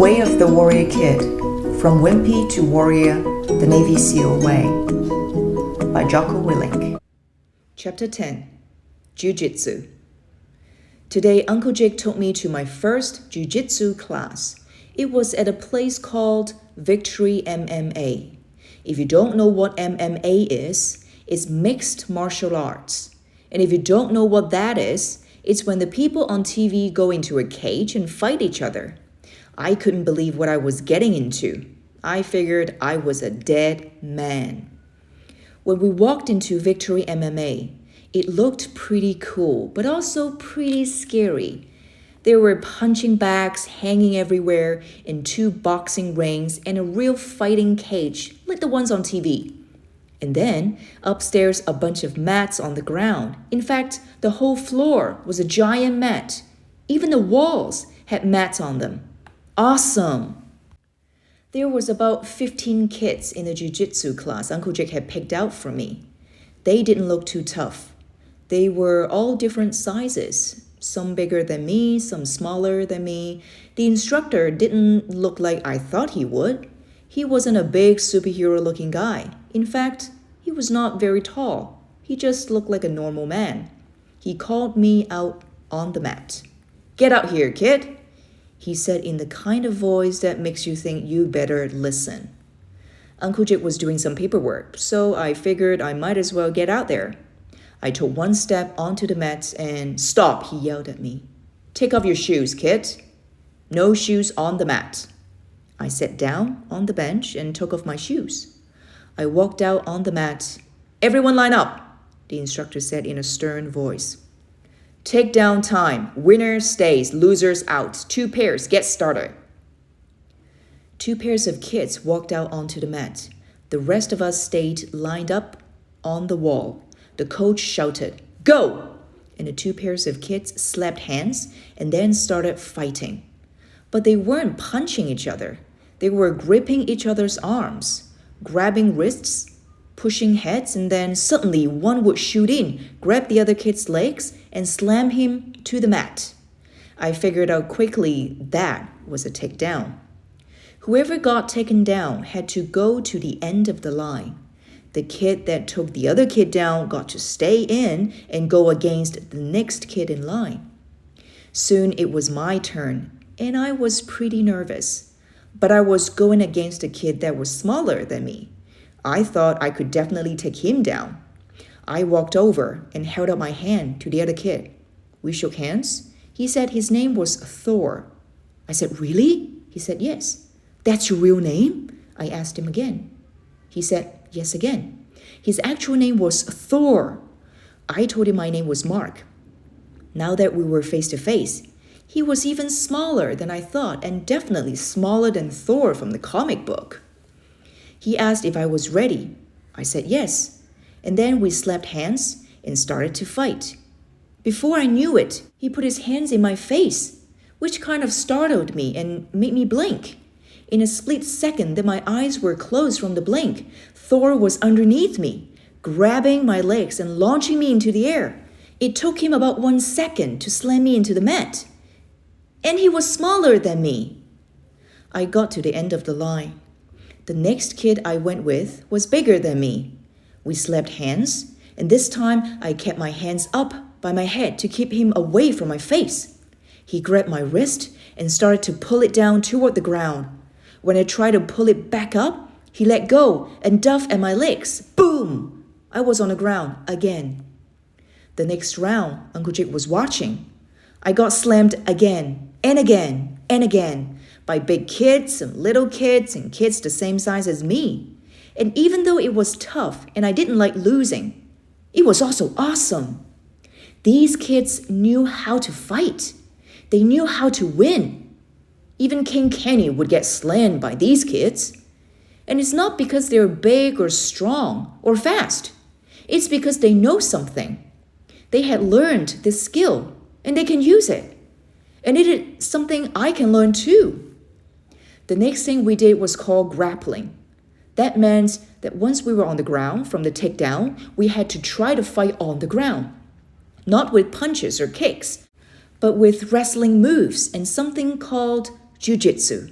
Way of the Warrior Kid, From Wimpy to Warrior, the Navy SEAL Way, by Jocko Willink. Chapter 10, Jujitsu. Today, Uncle Jake took me to my first Jujitsu class. It was at a place called Victory MMA. If you don't know what MMA is, it's mixed martial arts. And if you don't know what that is, it's when the people on TV go into a cage and fight each other. I couldn't believe what I was getting into. I figured I was a dead man. When we walked into Victory MMA, it looked pretty cool, but also pretty scary. There were punching bags hanging everywhere, and 2 boxing rings, and a real fighting cage, like the ones on TV. And then, upstairs, a bunch of mats on the ground. In fact, the whole floor was a giant mat. Even the walls had mats on them. Awesome! There was about 15 kids in the jiu-jitsu class Uncle Jake had picked out for me. They didn't look too tough. They were all different sizes. Some bigger than me, some smaller than me. The instructor didn't look like I thought he would. He wasn't a big superhero-looking guy. In fact, he was not very tall. He just looked like a normal man. He called me out on the mat. "Get out here, kid," he said in the kind of voice that makes you think you better listen. Uncle Jake was doing some paperwork, so I figured I might as well get out there. I took 1 step onto the mat and "Stop," he yelled at me. "Take off your shoes, kid." "No shoes on the mat." I sat down on the bench and took off my shoes. I walked out on the mat. "Everyone line up," the instructor said in a stern voice. "Takedown time. Winner stays, losers out. 2 pairs, get started." 2 pairs of kids walked out onto the mat. The rest of us stayed lined up on the wall. The coach shouted, "Go!" And the 2 pairs of kids slapped hands and then started fighting. But they weren't punching each other. They were gripping each other's arms, grabbing wrists, pushing heads, and then suddenly one would shoot in, grab the other kid's legs, and slam him to the mat. I figured out quickly that was a takedown. Whoever got taken down had to go to the end of the line. The kid that took the other kid down got to stay in and go against the next kid in line. Soon it was my turn, and I was pretty nervous. But I was going against a kid that was smaller than me. I thought I could definitely take him down. I walked over and held out my hand to the other kid. We shook hands. He said his name was Thor. I said, "Really?" He said, "Yes." "That's your real name?" I asked him again. He said, "Yes," again. His actual name was Thor. I told him my name was Marc. Now that we were face to face, he was even smaller than I thought, and definitely smaller than Thor from the comic book. He asked if I was ready. I said yes. And then we slapped hands and started to fight. Before I knew it, he put his hands in my face, which kind of startled me and made me blink. In a split second that my eyes were closed from the blink, Thor was underneath me, grabbing my legs and launching me into the air. It took him about 1 second to slam me into the mat. And he was smaller than me. I got to the end of the line. The next kid I went with was bigger than me. We slapped hands, and this time I kept my hands up by my head to keep him away from my face. He grabbed my wrist and started to pull it down toward the ground. When I tried to pull it back up, he let go and duffed at my legs. Boom! I was on the ground again. The next round, Uncle Jake was watching. I got slammed again and again and again by big kids and little kids and kids the same size as me. And even though it was tough and I didn't like losing, it was also awesome. These kids knew how to fight. They knew how to win. Even King Kenny would get slammed by these kids. And it's not because they're big or strong or fast. It's because they know something. They had learned this skill and they can use it. And it is something I can learn too. The next thing we did was called grappling. That meant that once we were on the ground from the takedown, we had to try to fight on the ground. Not with punches or kicks, but with wrestling moves and something called Jujitsu.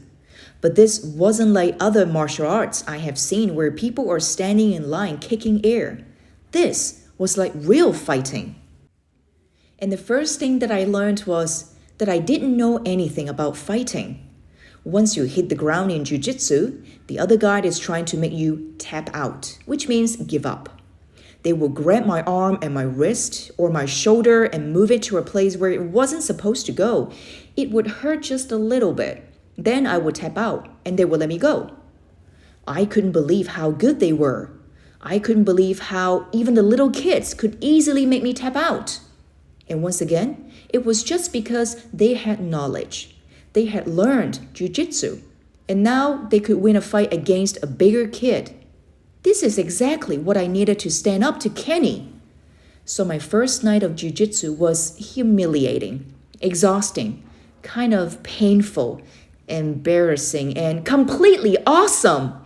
But this wasn't like other martial arts I have seen where people are standing in line kicking air. This was like real fighting. And the first thing that I learned was that I didn't know anything about fighting. Once you hit the ground in Jujitsu, the other guy is trying to make you tap out, which means give up. They will grab my arm and my wrist or my shoulder and move it to a place where it wasn't supposed to go. It would hurt just a little bit. Then I would tap out and they would let me go. I couldn't believe how good they were. I couldn't believe how even the little kids could easily make me tap out. And once again, it was just because they had knowledge. They had learned Jujitsu, and now they could win a fight against a bigger kid. This is exactly what I needed to stand up to Kenny. So my first night of Jujitsu was humiliating, exhausting, kind of painful, embarrassing, and completely awesome.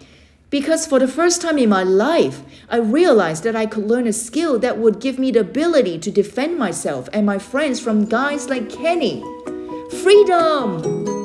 Because for the first time in my life, I realized that I could learn a skill that would give me the ability to defend myself and my friends from guys like Kenny. Freedom!